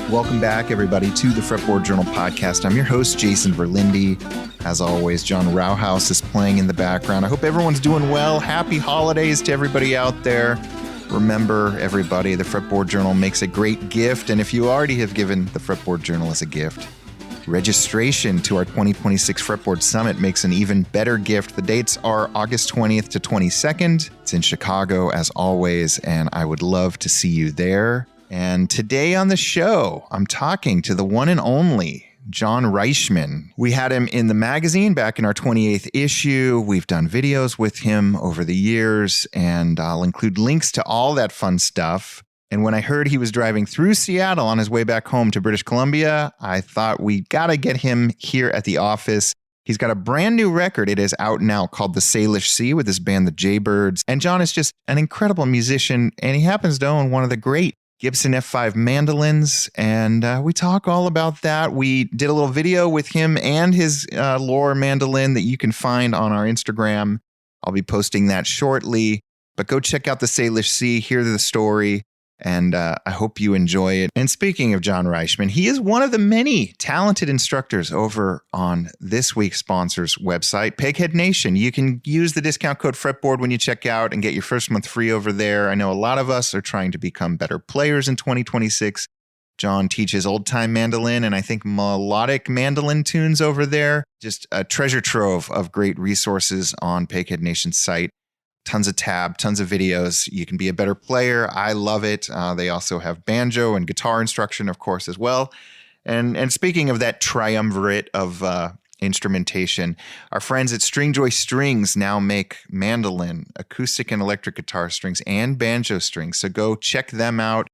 Welcome back, everybody, to the Fretboard Journal podcast. I'm your host, Jason Verlinde. As always, John Rauhaus is playing in the background. I hope everyone's doing well. Happy holidays to everybody out there. Remember, everybody, the Fretboard Journal makes a great gift. And if you already have given the Fretboard Journal as a gift, registration to our 2026 Fretboard Summit makes an even better gift. The dates are August 20th to 22nd. It's in Chicago, as always, and I would love to see you there. And today on the show, I'm talking to the one and only John Reischman. We had him in the magazine back in our 28th issue. We've done videos with him over the years, and I'll include links to all that fun stuff. And when I heard he was driving through Seattle on his way back home to British Columbia, I thought we got to get him here at the office. He's got a brand new record. It is out now called The Salish Sea with his band, the Jaybirds. And John is just an incredible musician, and he happens to own one of the great Gibson F-5 mandolins, and we talk all about that. We did a little video with him and his Loar mandolin that you can find on our Instagram. I'll be posting that shortly, but go check out the Salish Sea, hear the story, and I hope you enjoy it. And speaking of John Reischman, he is one of the many talented instructors over on this week's sponsor's website, Peghead Nation. You can use the discount code Fretboard when you check out and get your first month free over there. I know a lot of us are trying to become better players in 2026. John teaches old-time mandolin and I think melodic mandolin tunes over there. Just a treasure trove of great resources on Peghead Nation's site. Tons of tons of videos. You can be a better player. I love it. They also have banjo and guitar instruction, of course, as well. And speaking of that triumvirate of instrumentation, our friends at Stringjoy Strings now make mandolin, acoustic and electric guitar strings, and banjo strings. So go check them out.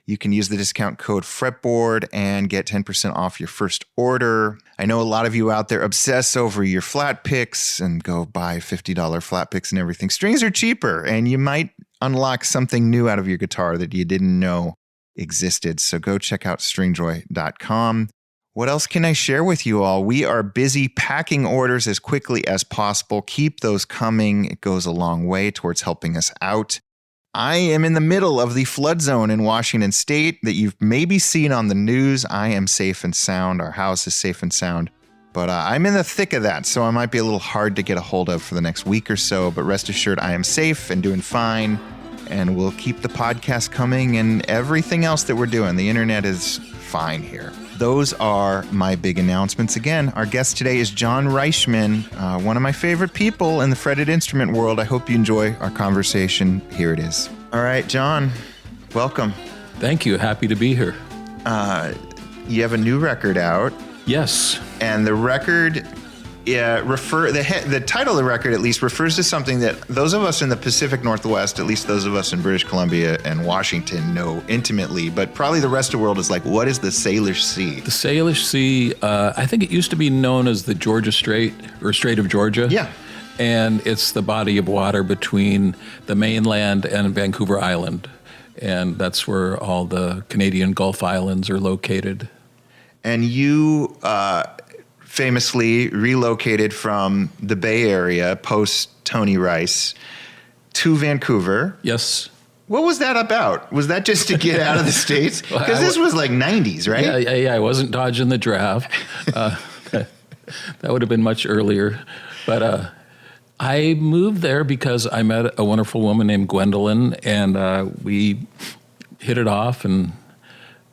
You can use the discount code Fretboard and get 10% off your first order. I know a lot of you out there obsess over your flat picks and go buy $50 flat picks and everything. Strings are cheaper, and you might unlock something new out of your guitar that you didn't know existed. So go check out stringjoy.com. What else can I share with you all? We are busy packing orders as quickly as possible. Keep those coming. It goes a long way towards helping us out. I am in the middle of the flood zone in Washington State that you've maybe seen on the news. I am safe and sound. Our house is safe and sound. But I'm in the thick of that, so I might be a little hard to get a hold of for the next week or so. But rest assured, I am safe and doing fine. And we'll keep the podcast coming and everything else that we're doing. The internet is fine here. Those are my big announcements. Again, our guest today is John Reischman, one of my favorite people in the fretted instrument world. I hope you enjoy our conversation. Here it is. All right, John, welcome. Thank you. Happy to be here. You have a new record out. Yes. And the record the title of the record at least refers to something that those of us in the Pacific Northwest, at least those of us in British Columbia and Washington, know intimately, but probably the rest of the world is like, what is the Salish Sea? The Salish Sea, I think it used to be known as the Georgia Strait or Strait of Georgia. Yeah. And it's the body of water between the mainland and Vancouver Island. And that's where all the Canadian Gulf Islands are located. And you famously relocated from the Bay Area post Tony Rice to Vancouver. Yes. What was that about? Was that just to get out of the States? Because this was like 90s, right? Yeah. I wasn't dodging the draft. That would have been much earlier. But I moved there because I met a wonderful woman named Gwendolyn, and we hit it off, and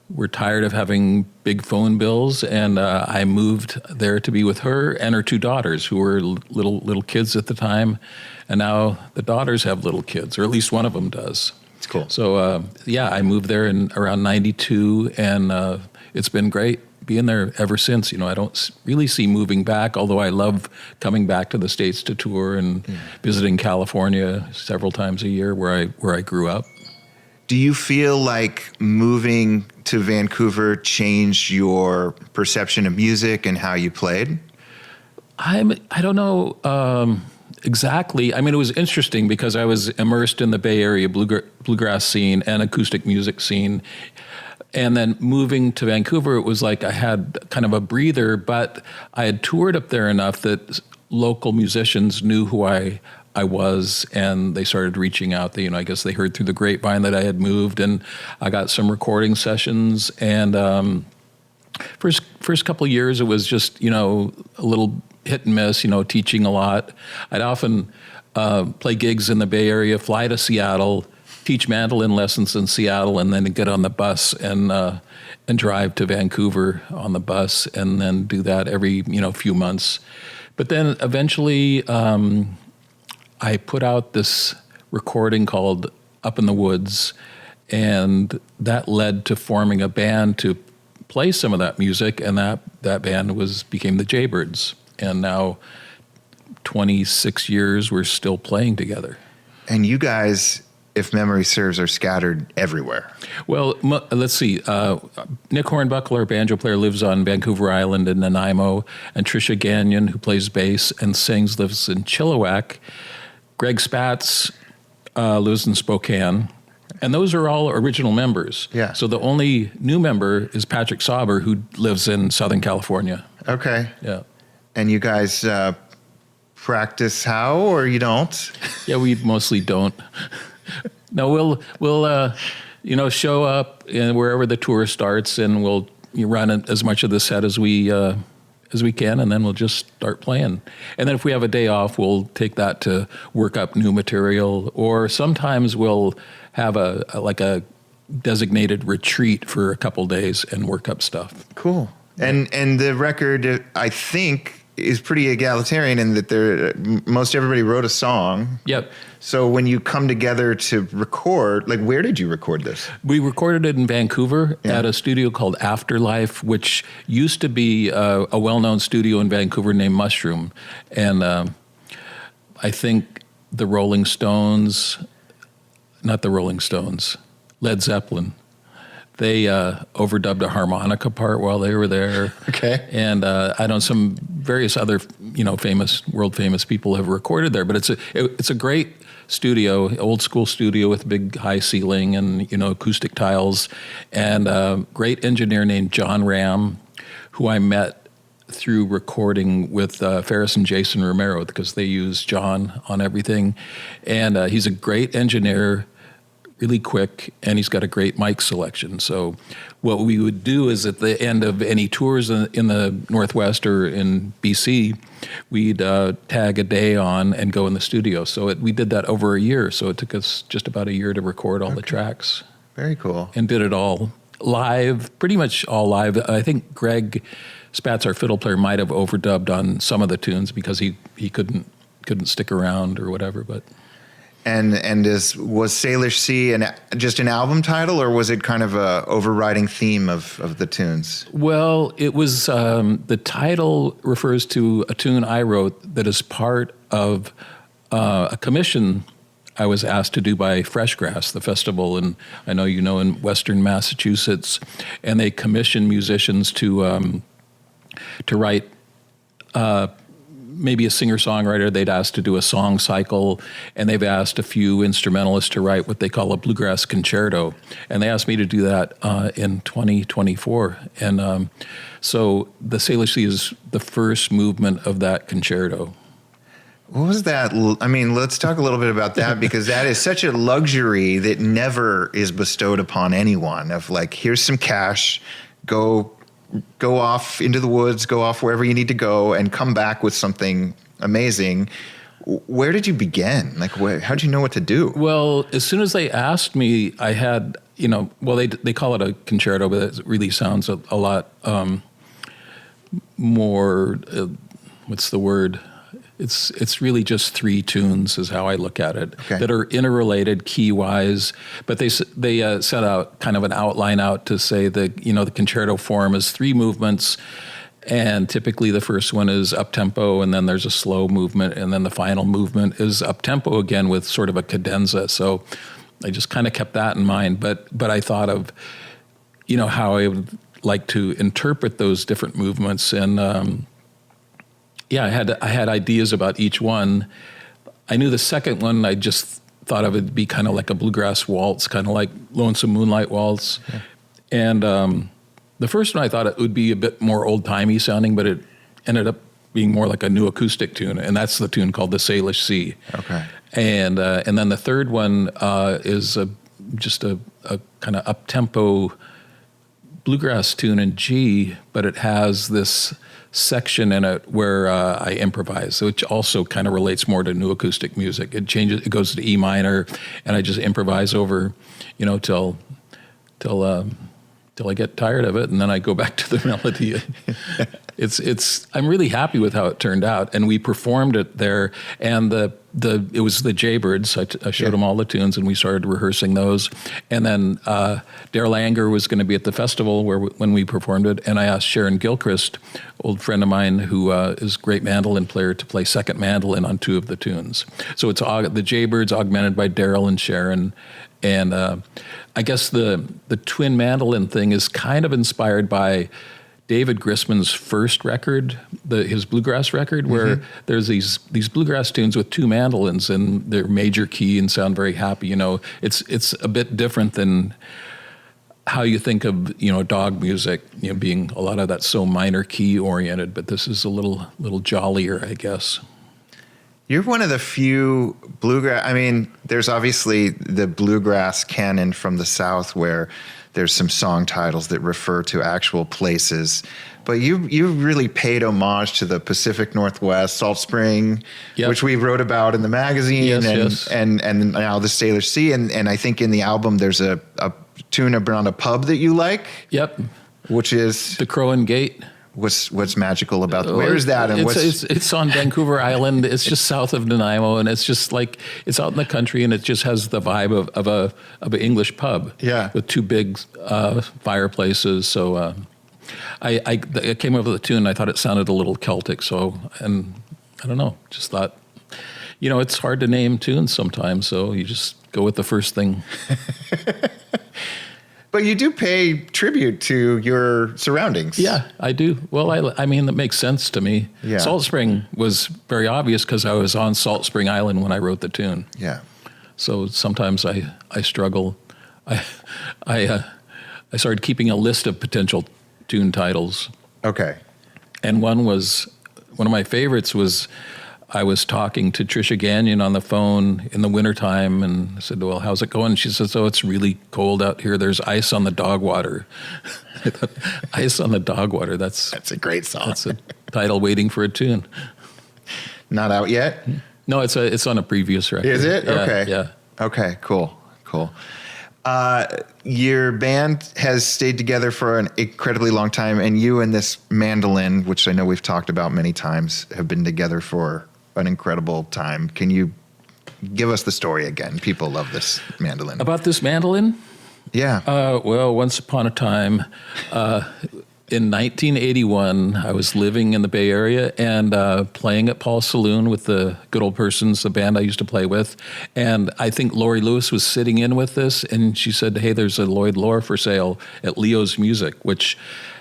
we're tired of having big phone bills, and I moved there to be with her and her two daughters, who were little kids at the time, and now the daughters have little kids, or at least one of them does. It's cool. So I moved there in around '92, and it's been great being there ever since. You know, I don't really see moving back, although I love coming back to the States to tour and visiting California several times a year, where I grew up. Do you feel like moving to Vancouver changed your perception of music and how you played? I don't know exactly. I mean, it was interesting because I was immersed in the Bay Area bluegrass scene and acoustic music scene. And then moving to Vancouver, it was like I had kind of a breather, but I had toured up there enough that local musicians knew who I I was, and they started reaching out. I guess they heard through the grapevine that I had moved, and I got some recording sessions. And first couple of years, it was just, a little hit and miss, teaching a lot. I'd often play gigs in the Bay Area, fly to Seattle, teach mandolin lessons in Seattle, and then get on the bus and drive to Vancouver on the bus, and then do that every few months. But then eventually I put out this recording called Up in the Woods, and that led to forming a band to play some of that music, and that band became the Jaybirds. And now 26 years we're still playing together. And you guys, if memory serves, are scattered everywhere. Well, let's see. Nick Hornbuckle, our banjo player, lives on Vancouver Island in Nanaimo, and Tricia Gagnon, who plays bass and sings, lives in Chilliwack. Greg Spatz lives in Spokane, and those are all original members. Yeah. So the only new member is Patrick Sauber, who lives in Southern California. Okay. Yeah. And you guys practice how, or you don't? Yeah, we mostly don't. No, we'll show up wherever the tour starts, and we'll run as much of the set as we can, and then we'll just start playing. And then if we have a day off, we'll take that to work up new material, or sometimes we'll have a designated retreat for a couple days and work up stuff. Cool. And the record, I think, is pretty egalitarian in that most everybody wrote a song. Yep. So when you come together to record, where did you record this? We recorded it in Vancouver at a studio called Afterlife, which used to be a well-known studio in Vancouver named Mushroom. And I think the Rolling Stones, not the Rolling Stones, Led Zeppelin, they overdubbed a harmonica part while they were there. Okay. And I know some various other, world famous people have recorded there. But it's a great studio, old school studio with big high ceiling and acoustic tiles, and a great engineer named John Ram, who I met through recording with Ferris and Jason Romero, because they use John on everything. And he's a great engineer, really quick, and he's got a great mic selection. So what we would do is at the end of any tours in the Northwest or in BC, we'd tag a day on and go in the studio. So we did that over a year. So it took us just about a year to record all the tracks. Very cool. And did it all live, pretty much all live. I think Greg Spatz, our fiddle player, might have overdubbed on some of the tunes because he couldn't stick around or whatever, but... And was Salish Sea just an album title, or was it kind of a overriding theme of the tunes? Well, it was, the title refers to a tune I wrote that is part of a commission I was asked to do by Freshgrass, the festival, and I know in Western Massachusetts, and they commission musicians to write maybe a singer-songwriter they'd asked to do a song cycle, and they've asked a few instrumentalists to write what they call a bluegrass concerto. And they asked me to do that in 2024. And so the Salish Sea is the first movement of that concerto. What was that? I mean, let's talk a little bit about that, because that is such a luxury that never is bestowed upon anyone, of here's some cash, go off into the woods, go off wherever you need to go, and come back with something amazing. Where did you begin? How'd you know what to do? Well, as soon as they asked me, I had, they call it a concerto, but it really sounds a lot more, what's the word? It's really just three tunes is how I look at it, that are interrelated key-wise, but they set out kind of an outline out to say that, the concerto form is three movements, and typically the first one is up-tempo, and then there's a slow movement, and then the final movement is up-tempo again with sort of a cadenza. So I just kind of kept that in mind, but I thought of, how I would like to interpret those different movements, and I had ideas about each one. I knew the second one, I just thought of it be kind of like a bluegrass waltz, kind of like Lonesome Moonlight Waltz. Okay. And the first one I thought it would be a bit more old-timey sounding, but it ended up being more like a new acoustic tune, and that's the tune called the Salish Sea. Okay. And then the third one is just a kind of up-tempo bluegrass tune in G, but it has this section in it where I improvise, which also kind of relates more to new acoustic music. It goes to E minor, and I just improvise over, till I get tired of it, and then I go back to the melody. I'm really happy with how it turned out, and we performed it there, and it was the Jaybirds. I showed them all the tunes, and we started rehearsing those, and then Daryl Anger was going to be at the festival when we performed it, and I asked Sharon Gilchrist, old friend of mine who is a great mandolin player, to play second mandolin on two of the tunes. So it's the Jaybirds augmented by Daryl and Sharon, and I guess the twin mandolin thing is kind of inspired by David Grisman's first record, his bluegrass record, where there's these bluegrass tunes with two mandolins, and they're major key and sound very happy. It's a bit different than how you think of dog music, being a lot of that so minor key oriented. But this is a little jollier, I guess. You're one of the few bluegrass. I mean, there's obviously the bluegrass canon from the South where there's some song titles that refer to actual places, but you really paid homage to the Pacific Northwest, Salt Spring, which we wrote about in the magazine, and now the Salish Sea, and I think in the album there's a tune around a pub that you like. Yep, which is the Crow and Gate. What's magical about where is that? And it's on Vancouver Island. It's just south of Nanaimo, and it's just like it's out in the country, and it just has the vibe of an English pub. Yeah, with two big fireplaces. So I came up with a tune. I thought it sounded a little Celtic. And I don't know. Just thought, it's hard to name tunes sometimes. So you just go with the first thing. But you do pay tribute to your surroundings. Yeah, I do. Well, I mean, that makes sense to me. Yeah. Salt Spring was very obvious because I was on Salt Spring Island when I wrote the tune. Yeah. So sometimes I struggle. I started keeping a list of potential tune titles. Okay. And one of my favorites was I was talking to Trisha Gagnon on the phone in the wintertime, and I said, well, how's it going? She says, oh, it's really cold out here. There's ice on the dog water. I thought, ice on the dog water. That's a great song. That's a title waiting for a tune. Not out yet? No, it's on a previous record. Is it? Yeah, okay. Yeah. Okay, cool. Your band has stayed together for an incredibly long time, and you and this mandolin, which I know we've talked about many times, have been together for an incredible time. Can you give us the story again? People love this mandolin. About this mandolin? Yeah. Well, once upon a time, in 1981, I was living in the Bay Area and playing at Paul's Saloon with the Good Old Persons, the band I used to play with. And I think Lori Lewis was sitting in with this, and she said, hey, there's a Lloyd Loar for sale at Leo's Music, which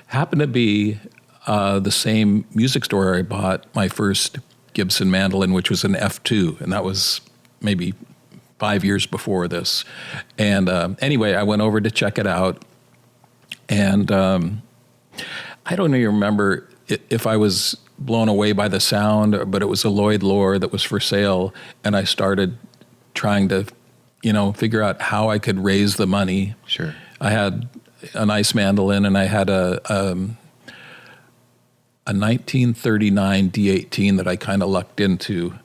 happened to be the same music store I bought my first Gibson mandolin, which was an F2, and that was maybe 5 years before this. And anyway, I went over to check it out, and I don't even remember if I was blown away by the sound, but it was a Lloyd Loar that was for sale, and I started trying to, figure out how I could raise the money. Sure. I had a nice mandolin, and I had a 1939 D18 that I kind of lucked into.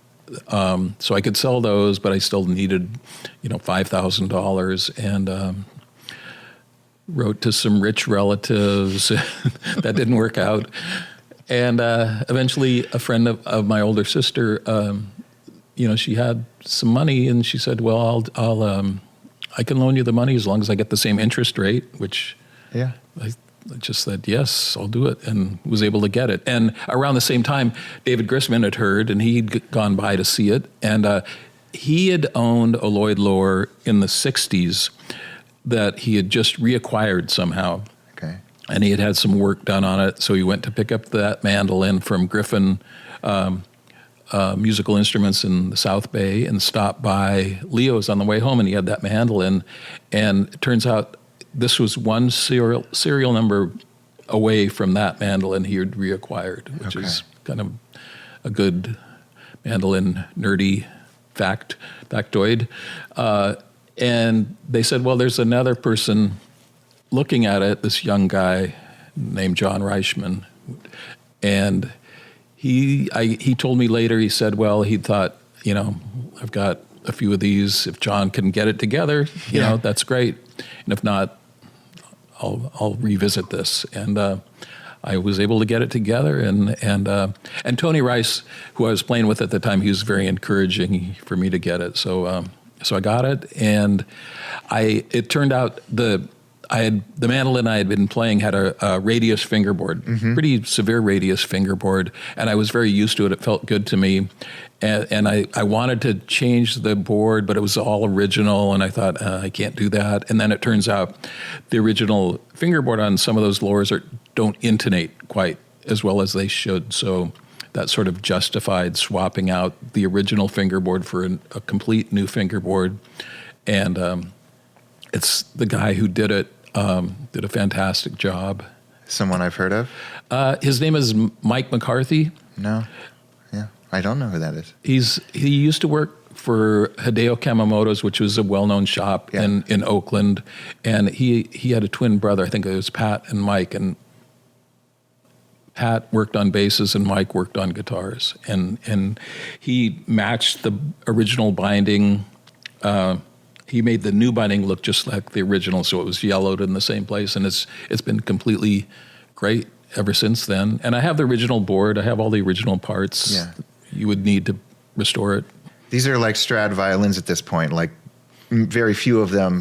So I could sell those, but I still needed, $5,000, and wrote to some rich relatives. That didn't work out. And eventually a friend of my older sister, she had some money, and she said, well, I can loan you the money as long as I get the same interest rate, which I just said, yes, I'll do it, and was able to get it. And around the same time, David Grisman had heard, and he'd gone by to see it. And he had owned a Lloyd Loar in the 60s that he had just reacquired somehow. Okay. And he had some work done on it, so he went to pick up that mandolin from Griffin Musical Instruments in the South Bay and stopped by Leo's on the way home, and he had that mandolin. And it turns out this was one serial number away from that mandolin he had reacquired, which is kind of a good mandolin nerdy factoid. And they said, well, there's another person looking at it, this young guy named John Reischman. And he told me later, he said, well, he thought, I've got a few of these. If John can get it together, you know, that's great. And if not, I'll revisit this. And I was able to get it together. And Tony Rice, who I was playing with at the time, he was very encouraging for me to get it. So I got it, and it turned out the mandolin I had been playing had a radius fingerboard, pretty severe radius fingerboard, and I was very used to it. It felt good to me, and I wanted to change the board, but it was all original, and I thought, I can't do that. And then it turns out the original fingerboard on some of those Loars don't intonate quite as well as they should, so that sort of justified swapping out the original fingerboard for a complete new fingerboard. And it's the guy who did it, did a fantastic job. Someone I've heard of? His name is Mike McCarthy. No. Yeah, I don't know who that is. He used to work for Hideo Kamamoto's, which was a well-known shop in Oakland. And he had a twin brother, I think it was Pat and Mike, and Pat worked on basses and Mike worked on guitars, and he matched the original binding. He made the new binding look just like the original, so it was yellowed in the same place, and it's been completely great ever since then. And I have the original board. I have all the original parts. Yeah. You would need to restore it. These are like Strad violins at this point. Like very few of them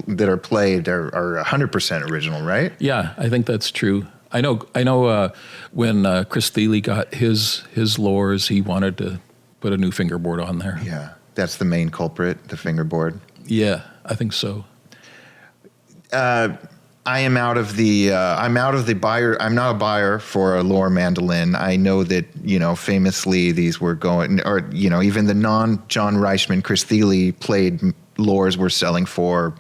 that are played are 100% original, right? Yeah, I think that's true. I know. When Chris Thiele got his Loars, he wanted to put a new fingerboard on there. Yeah, that's the main culprit, the fingerboard. Yeah, I think so. I am out of the. I'm out of the buyer. I'm not a buyer for a Loar mandolin. I know that famously these were going, or even the non-John Reischman, Chris Thiele played Loars were selling for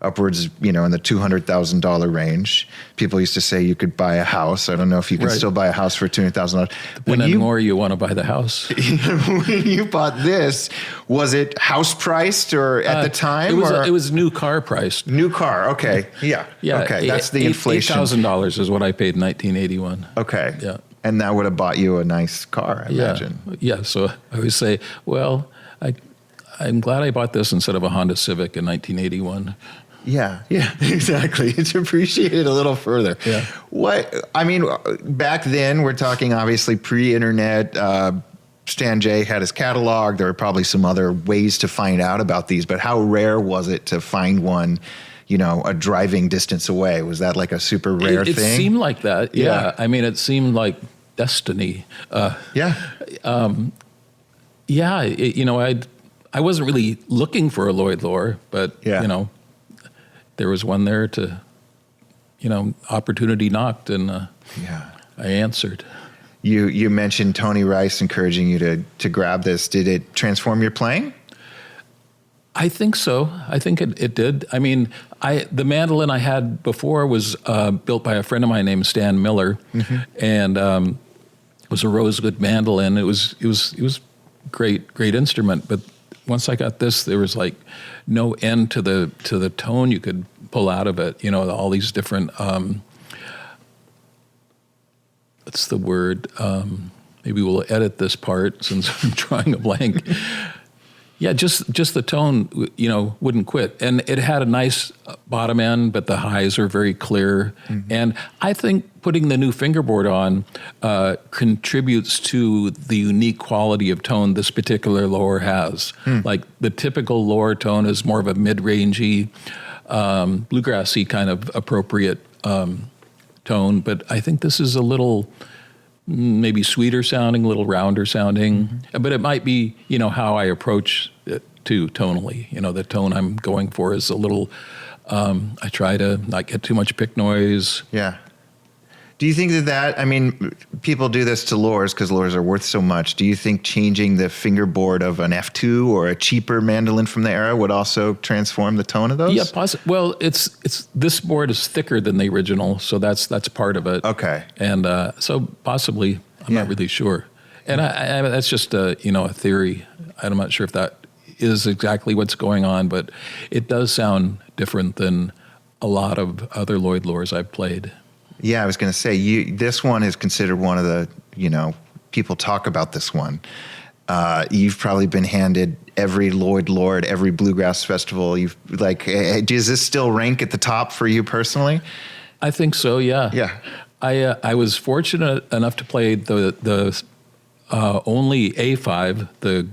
upwards, in the $200,000 range. People used to say you could buy a house. I don't know if you can still buy a house for $200,000. When more you want to buy the house. When you bought this, was it house priced or at the time? It was new car priced. New car. Okay. Yeah. Okay. That's the inflation. $8,000 is what I paid in 1981. Okay. Yeah. And that would have bought you a nice car, I imagine. Yeah. So I always say, well, I'm glad I bought this instead of a Honda Civic in 1981. Yeah, exactly. It's appreciated a little further. Yeah. Back then, we're talking obviously pre-internet. Stan J had his catalog. There were probably some other ways to find out about these, but how rare was it to find one, a driving distance away? Was that like a super rare thing? It seemed like that. Yeah. It seemed like destiny. I wasn't really looking for a Lloyd Loar, but there was one there to, opportunity knocked, and I answered. You mentioned Tony Rice encouraging you to grab this. Did it transform your playing? I think so. I think it did. The mandolin I had before was built by a friend of mine named Stan Miller, and it was a rosewood mandolin. It was great instrument, but once I got this, there was like no end to the tone you could pull out of it. All these different. What's the word? Maybe we'll edit this part since I'm drawing a blank. Yeah, just the tone, wouldn't quit. And it had a nice bottom end, but the highs are very clear. And I think putting the new fingerboard on contributes to the unique quality of tone this particular Loar has. Like the typical Loar tone is more of a mid-rangey, bluegrassy kind of appropriate tone, but I think this is a little maybe sweeter sounding, a little rounder sounding, but it might be, how I approach it too tonally. The tone I'm going for is a little, I try to not get too much pick noise. Yeah. Do you think people do this to Loars because Loars are worth so much. Do you think changing the fingerboard of an F2 or a cheaper mandolin from the era would also transform the tone of those? Yeah, well, it's this board is thicker than the original, so that's part of it. Okay. And so possibly I'm not really sure. And I that's just a theory. I'm not sure if that is exactly what's going on, but it does sound different than a lot of other Lloyd Loars I've played. Yeah, I was going to say, this one is considered one of the, people talk about this one. You've probably been handed every Lloyd Loar, every bluegrass festival. Does this still rank at the top for you personally? I think so, yeah. Yeah. I was fortunate enough to play the only A5, the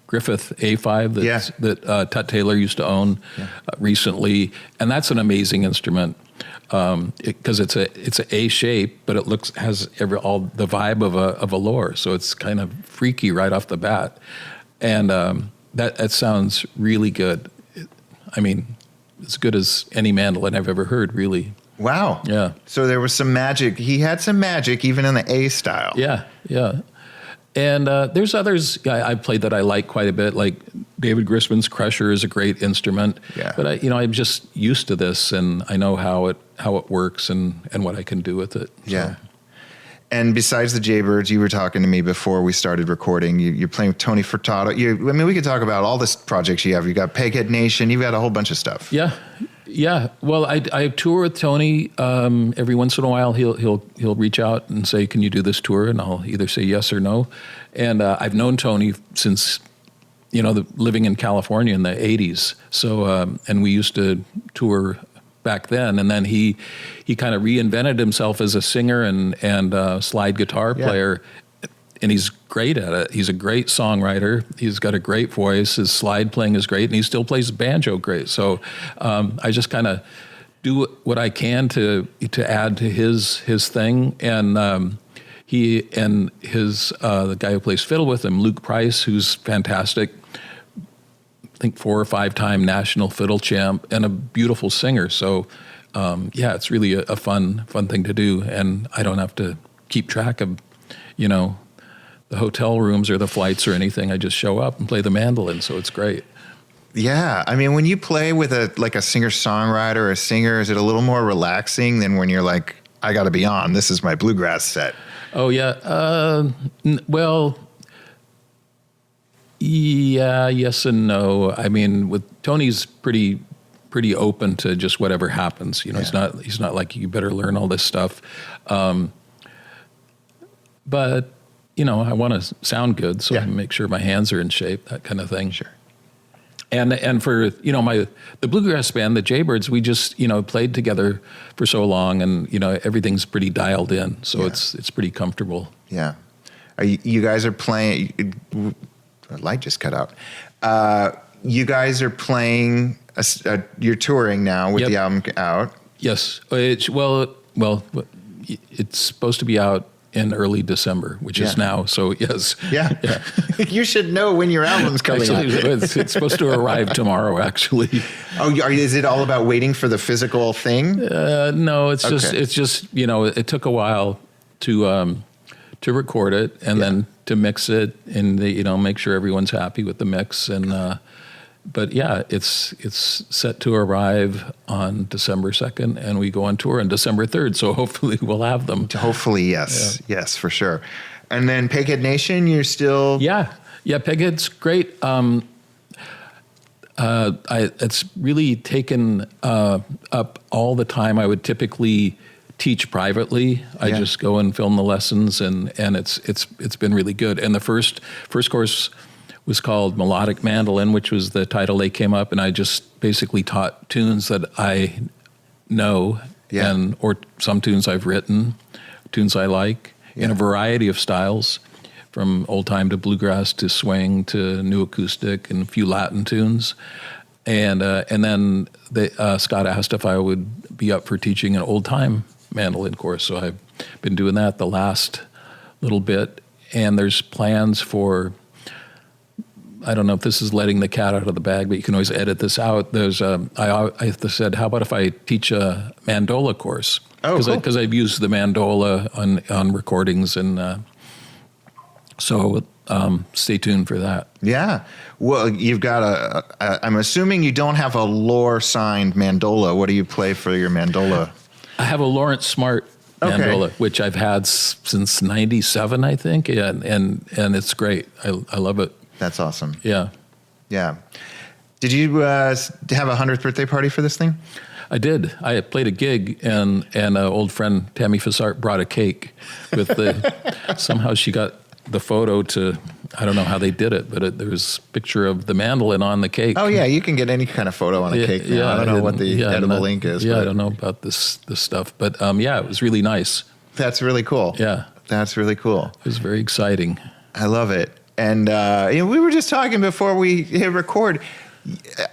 Griffith A5 that Tut Taylor used to own recently, and that's an amazing instrument because it's a A shape, but it has all the vibe of a Loar, so it's kind of freaky right off the bat, and that sounds really good. I mean, as good as any mandolin I've ever heard, really. Wow. Yeah. So there was some magic. He had some magic even in the A style. Yeah. And there's others I've played that I like quite a bit, like David Grisman's Crusher is a great instrument. Yeah. But I'm just used to this, and I know how it works and what I can do with it. So. Yeah. And besides the Jaybirds, you were talking to me before we started recording. You're playing with Tony Furtado. We could talk about all the projects you have. You got Peghead Nation. You've got a whole bunch of stuff. Yeah. Well, I tour with Tony every once in a while. He'll reach out and say, "Can you do this tour?" And I'll either say yes or no. And I've known Tony since living in California in the '80s. So and we used to tour back then. And then he kind of reinvented himself as a singer and slide guitar player. And he's great at it. He's a great songwriter. He's got a great voice. His slide playing is great, and he still plays banjo great. So I just kind of do what I can to add to his thing. And he and the guy who plays fiddle with him, Luke Price, who's fantastic. I think 4 or 5 time national fiddle champ and a beautiful singer. So it's really a fun thing to do, and I don't have to keep track of the hotel rooms or the flights or anything. I just show up and play the mandolin, so it's great. Yeah, I mean, when you play with a singer-songwriter or a singer, is it a little more relaxing than when you're like, I got to be on, this is my bluegrass set? Oh, yeah. Well, yeah, yes and no. I mean, with Tony's pretty open to just whatever happens. He's not like, you better learn all this stuff. But I want to sound good, so I make sure my hands are in shape, that kind of thing. Sure. And for the bluegrass band, the Jaybirds, we just played together for so long, and everything's pretty dialed in, so it's pretty comfortable. Yeah. You guys are playing? The light just cut out. You guys are playing. You're touring now with the album out. Yes. It's supposed to be out in early December, which is now. So yes. Yeah. You should know when your album's coming out. It's supposed to arrive tomorrow, actually. Oh, is it all about waiting for the physical thing? No, it's just it took a while to record it and then to mix it and make sure everyone's happy with the mix and. But yeah, it's set to arrive on December 2nd, and we go on tour on December 3rd. So hopefully we'll have them. Hopefully, yes, for sure. And then Peghead Nation, you're still Peghead's great. It's really taken up all the time I would typically teach privately. I just go and film the lessons, and it's been really good. And the first course was called Melodic Mandolin, which was the title they came up, and I just basically taught tunes that I know or some tunes I've written, tunes I like, in a variety of styles, from old time to bluegrass to swing to new acoustic and a few Latin tunes. And then Scott asked if I would be up for teaching an old time mandolin course, so I've been doing that the last little bit, and there's plans for, I don't know if this is letting the cat out of the bag, but you can always edit this out. There's I said, how about if I teach a mandola course? Oh, cool. Because I've used the mandola on recordings, and so stay tuned for that. Yeah. Well, you've got I'm assuming you don't have a Loar-signed mandola. What do you play for your mandola? I have a Lawrence Smart Okay. Mandola, which I've had since '97, I think, and it's great. I love it. That's awesome. Yeah. Yeah. Did you have a 100th birthday party for this thing? I did. I played a gig, and an old friend, Tammy Fassart, brought a cake with somehow she got the photo to, I don't know how they did it, but there was a picture of the mandolin on the cake. Oh, yeah, you can get any kind of photo on a cake now. Yeah, I don't know what the edible ink is. Yeah, but I don't know about this stuff. But yeah, it was really nice. That's really cool. Yeah. That's really cool. It was very exciting. I love it. And we were just talking before we hit record.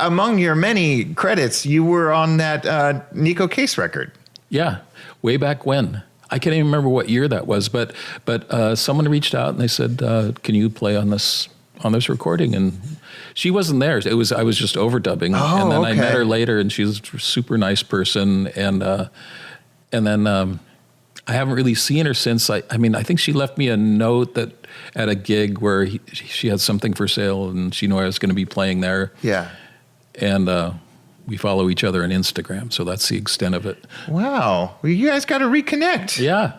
Among your many credits, you were on that Nico Case record. Yeah, way back when. I can't even remember what year that was, but someone reached out and they said, "Can you play on this recording?" And she wasn't there. I was just overdubbing. Oh, and then okay. I met her later, and she was a super nice person. And then I haven't really seen her since. I think she left me a note that at a gig where she had something for sale, and she knew I was going to be playing there. Yeah. And we follow each other on Instagram, so that's the extent of it. Wow. Well, you guys got to reconnect. Yeah.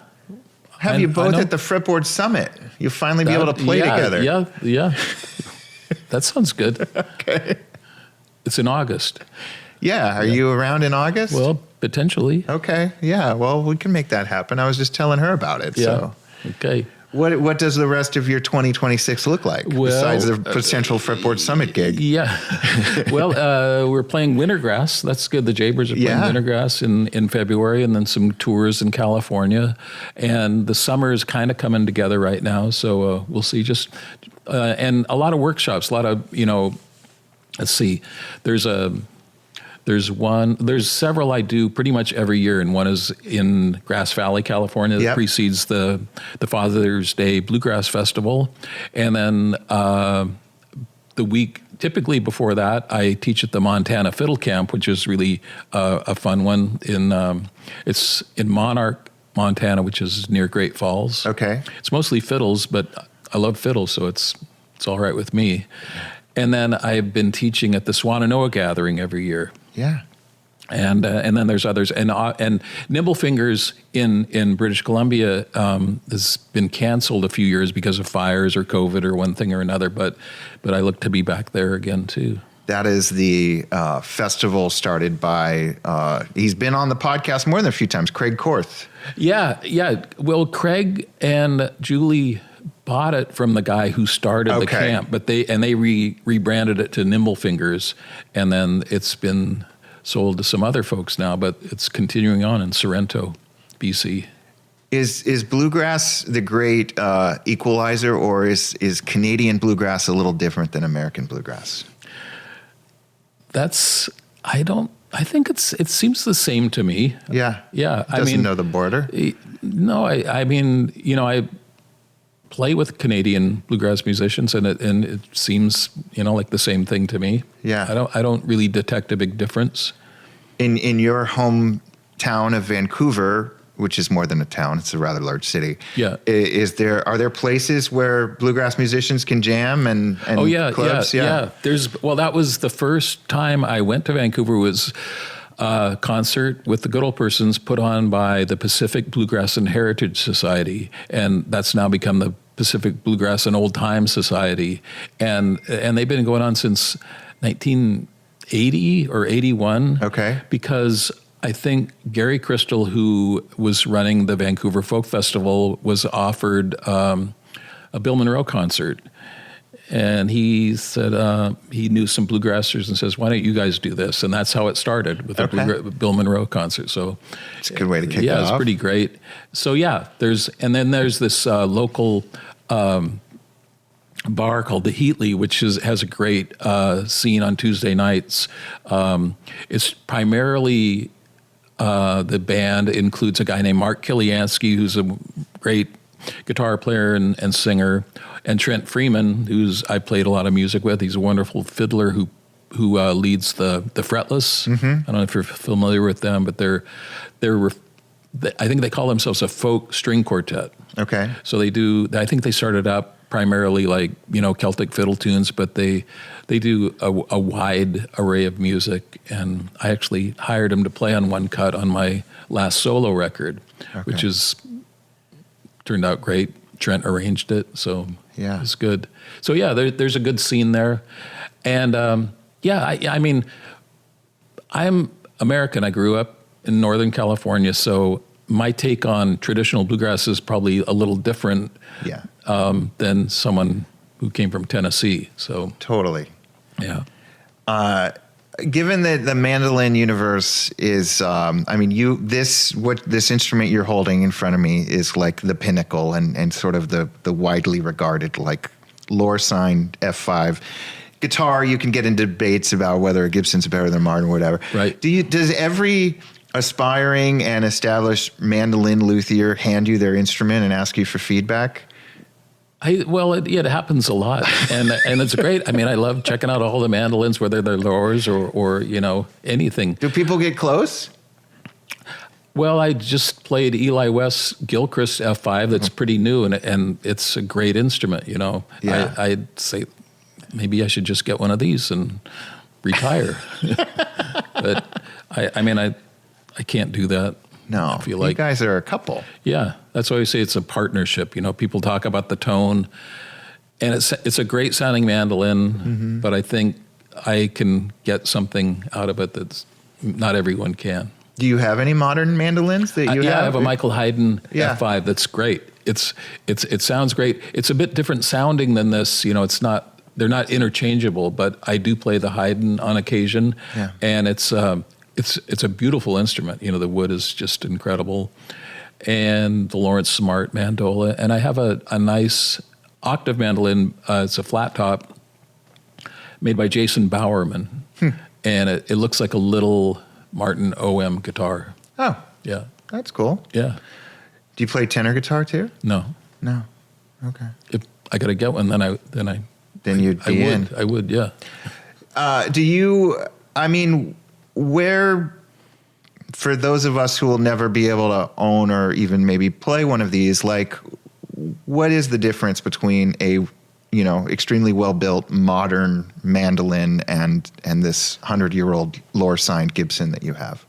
Have you both at the Fretboard Summit? You'll finally be able to play together. Yeah. That sounds good. Okay. It's in August. Yeah. Are you around in August? Well, potentially. Okay. Yeah. Well, we can make that happen. I was just telling her about it. Yeah. So. Okay. What does the rest of your 2026 look like besides the potential Fretboard Summit gig? Yeah. Well, we're playing Wintergrass. That's good. The Jaybirds are playing Wintergrass in February, and then some tours in California. And the summer is kind of coming together right now, so we'll see. And a lot of workshops, a lot of, let's see. There's several I do pretty much every year, and one is in Grass Valley, California, that precedes the Father's Day Bluegrass Festival. And then the week typically before that, I teach at the Montana Fiddle Camp, which is really a fun one. It's in Monarch, Montana, which is near Great Falls. Okay. It's mostly fiddles, but I love fiddles, so it's all right with me. And then I've been teaching at the Swannanoa Gathering every year. Yeah. And then there's others. And Nimble Fingers in British Columbia has been canceled a few years because of fires or COVID or one thing or another. But I look to be back there again, too. That is the festival started by, he's been on the podcast more than a few times, Craig Korth. Yeah. Well, Craig and Julie bought it from the guy who started the camp, but they rebranded it to Nimble Fingers, and then it's been sold to some other folks now, but it's continuing on in Sorrento, BC. Is bluegrass the great equalizer, or is Canadian bluegrass a little different than American bluegrass? I think it seems the same to me. Yeah. Yeah. Doesn't know the border. No, I play with Canadian bluegrass musicians, and it seems like the same thing to me. Yeah. I don't really detect a big difference. In your hometown of Vancouver, which is more than a town, it's a rather large city. Yeah. Are there places where bluegrass musicians can jam and clubs? Yeah. That was the first time I went to Vancouver. Was a concert with the Good Old Persons put on by the Pacific Bluegrass and Heritage Society, and that's now become the Pacific Bluegrass and Old Time Society, and they've been going on since 1980 or 81. Okay. Because I think Gary Crystal, who was running the Vancouver Folk Festival, was offered a Bill Monroe concert. And he said he knew some bluegrassers and says, "Why don't you guys do this?" And that's how it started with the Bill Monroe concert. So it's a good way to kick it off. Yeah, it's pretty great. So yeah, there's this local bar called the Heatley, which has a great scene on Tuesday nights. It's primarily the band includes a guy named Mark Kiliansky, who's a great guitar player and singer, and Trent Freeman, I played a lot of music with. He's a wonderful fiddler who leads the Fretless. Mm-hmm. I don't know if you're familiar with them, but I think they call themselves a folk string quartet. Okay. So they do. I think they started up primarily like, Celtic fiddle tunes, but they do a wide array of music. And I actually hired him to play on one cut on my last solo record, which is turned out great. Trent arranged it, so yeah, it's good. So yeah, there's a good scene there. And I mean, I'm American. I grew up in Northern California, so my take on traditional bluegrass is probably a little different than someone who came from Tennessee. So totally. Yeah. Given that the mandolin universe is, this instrument you're holding in front of me is like the pinnacle and sort of the widely regarded like Loar-signed F-5 guitar. You can get into debates about whether a Gibson's better than Martin or whatever. Right. Does every aspiring and established mandolin luthier hand you their instrument and ask you for feedback? It happens a lot, and it's great. I mean, I love checking out all the mandolins, whether they're Loars or anything. Do people get close? Well, I just played Eli West's Gilchrist F-5. That's pretty new, and it's a great instrument. Yeah. I'd say maybe I should just get one of these and retire. But I can't do that. No, I feel like you guys are a couple. Yeah, that's why we say it's a partnership. People talk about the tone, and it's a great sounding mandolin, but I think I can get something out of it that's not everyone can. Do you have any modern mandolins that you have? Yeah, I have a Michael Hayden F5 that's great. It sounds great. It's a bit different sounding than this. They're not interchangeable, but I do play the Hayden on occasion, and it's a beautiful instrument. The wood is just incredible. And the Lawrence Smart mandola. And I have a nice octave mandolin. It's a flat top made by Jason Bowerman. And it looks like a little Martin OM guitar. Oh. Yeah. That's cool. Yeah. Do you play tenor guitar too? No. Okay. If I got to get one, then you'd be in. I would, yeah. Where, for those of us who will never be able to own or even maybe play one of these, like, what is the difference between a, extremely well-built modern mandolin and this 100-year-old Loar-signed Gibson that you have?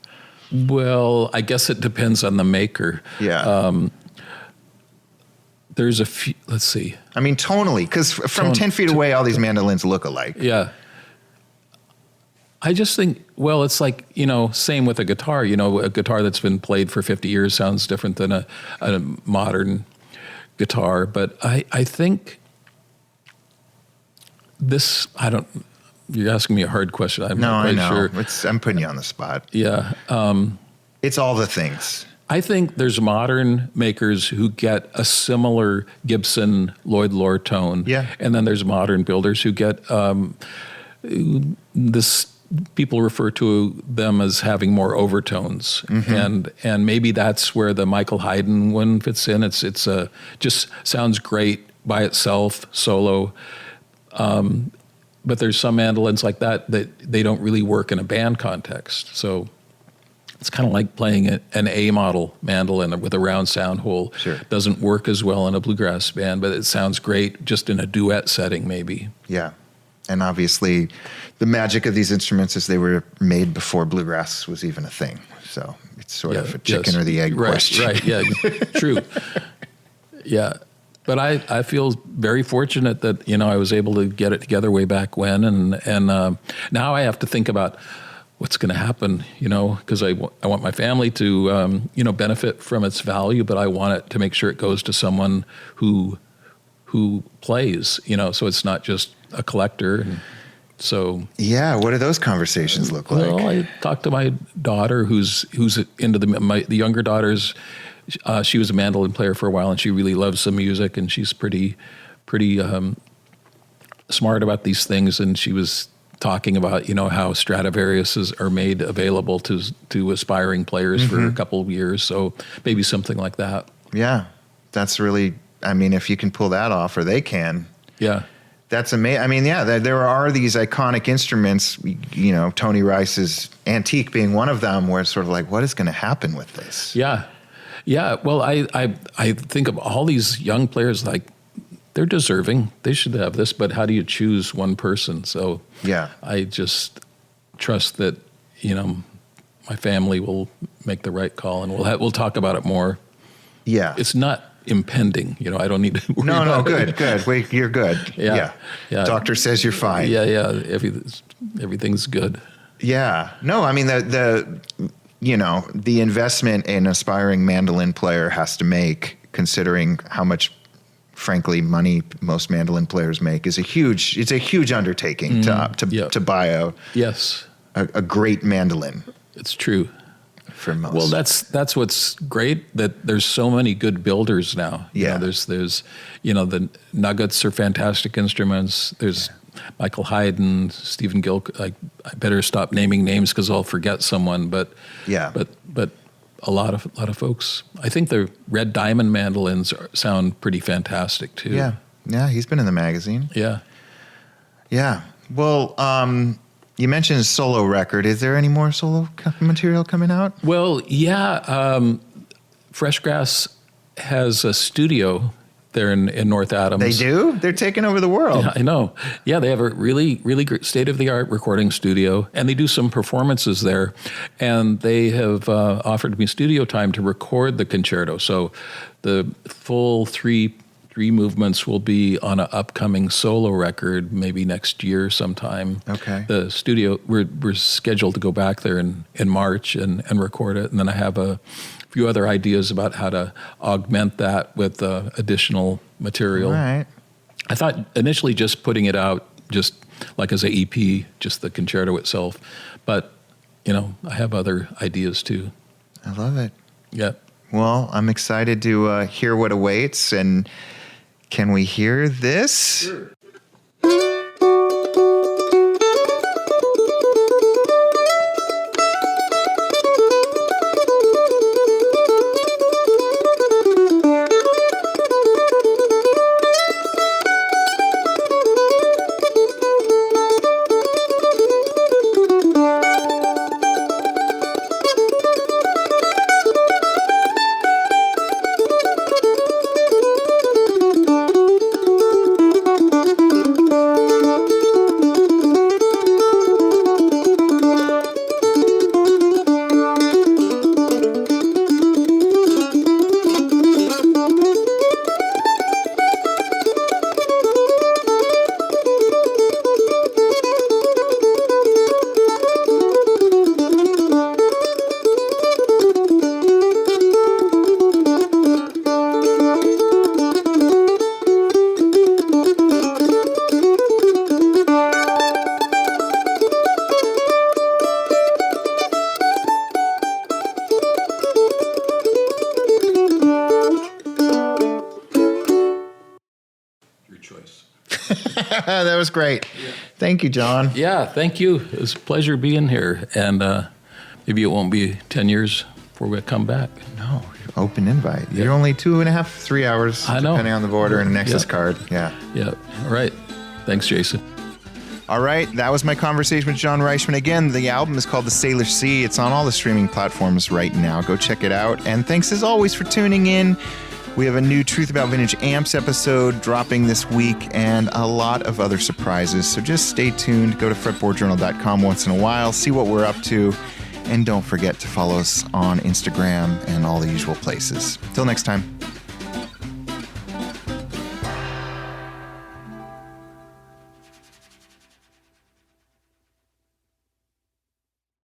Well, I guess it depends on the maker. Yeah. There's a few, let's see. I mean, tonally, because from 10 feet away, all these mandolins look alike. Yeah. I just think, it's like, same with a guitar. A guitar that's been played for 50 years sounds different than a modern guitar. But I think you're asking me a hard question. I'm not quite sure. I'm putting you on the spot. Yeah. It's all the things. I think there's modern makers who get a similar Gibson Lloyd Loar tone. Yeah. And then there's modern builders who get this. People refer to them as having more overtones, and maybe that's where the Michael Hayden one fits in. It's just sounds great by itself, solo. But there's some mandolins like that they don't really work in a band context. So it's kind of like playing an A model mandolin with a round sound hole. Sure. Doesn't work as well in a bluegrass band, but it sounds great just in a duet setting, maybe. Yeah. And obviously, the magic of these instruments is they were made before bluegrass was even a thing. So it's sort of a chicken or the egg question. Right, yeah, true. Yeah. But I feel very fortunate that, I was able to get it together way back when. And now I have to think about what's going to happen, because I want my family to, benefit from its value, but I want it to make sure it goes to someone who plays, so it's not just a collector. And so yeah, what do those conversations look like? Well, I talked to my daughter, who's into the younger daughters. She was a mandolin player for a while, and she really loves the music, and she's pretty smart about these things. And she was talking about how Stradivariuses are made available to aspiring players for a couple of years. So maybe something like that. Yeah, that's really. If you can pull that off, or they can. Yeah. That's amazing. There are these iconic instruments, Tony Rice's Antique being one of them, where it's sort of like, what is going to happen with this? Yeah. Yeah. Well, I think of all these young players like they're deserving. They should have this, but how do you choose one person? So Yeah. I just trust that, my family will make the right call, and we'll talk about it more. Yeah. It's not impending. I don't need to worry No, about it. good. Wait, you're good. Yeah. Doctor says you're fine. Yeah. Everything's good. Yeah. No, I mean, the investment an aspiring mandolin player has to make, considering how much, frankly, money most mandolin players make, is a huge undertaking to buy a great mandolin. It's true. For most. Well, that's what's great, that there's so many good builders now. Yeah. There's the Nuggets are fantastic instruments. There's Michael Hayden, Stephen Gilk. I better stop naming names because I'll forget someone. But a lot of folks. I think the Red Diamond mandolins sound pretty fantastic too. Yeah. He's been in the magazine. Yeah. Well, you mentioned a solo record. Is there any more solo material coming out? Well, yeah. Fresh Grass has a studio there in North Adams. They do? They're taking over the world. Yeah, I know. Yeah, they have a really, really great state-of-the-art recording studio, and they do some performances there. And they have offered me studio time to record the concerto. So the full three movements will be on an upcoming solo record, maybe next year sometime. Okay. The studio, we're scheduled to go back there in March and record it. And then I have a few other ideas about how to augment that with additional material. All right. I thought initially just putting it out just like as an EP, just the concerto itself. But, I have other ideas too. I love it. Yeah. Well, I'm excited to hear what awaits. And can we hear this? Sure. That was great. Yeah. Thank you, John. Yeah, thank you. It was a pleasure being here. And maybe it won't be 10 years before we come back. No, open invite. You're only 2.5, 3 hours, depending on the border and an Nexus card. Yeah. Yeah. All right. Thanks, Jason. All right, that was my conversation with John Reischman. Again, the album is called The Salish Sea. It's on all the streaming platforms right now. Go check it out. And thanks as always for tuning in. We have a new Truth About Vintage Amps episode dropping this week and a lot of other surprises. So just stay tuned. Go to fretboardjournal.com once in a while, see what we're up to, and don't forget to follow us on Instagram and all the usual places. Till next time.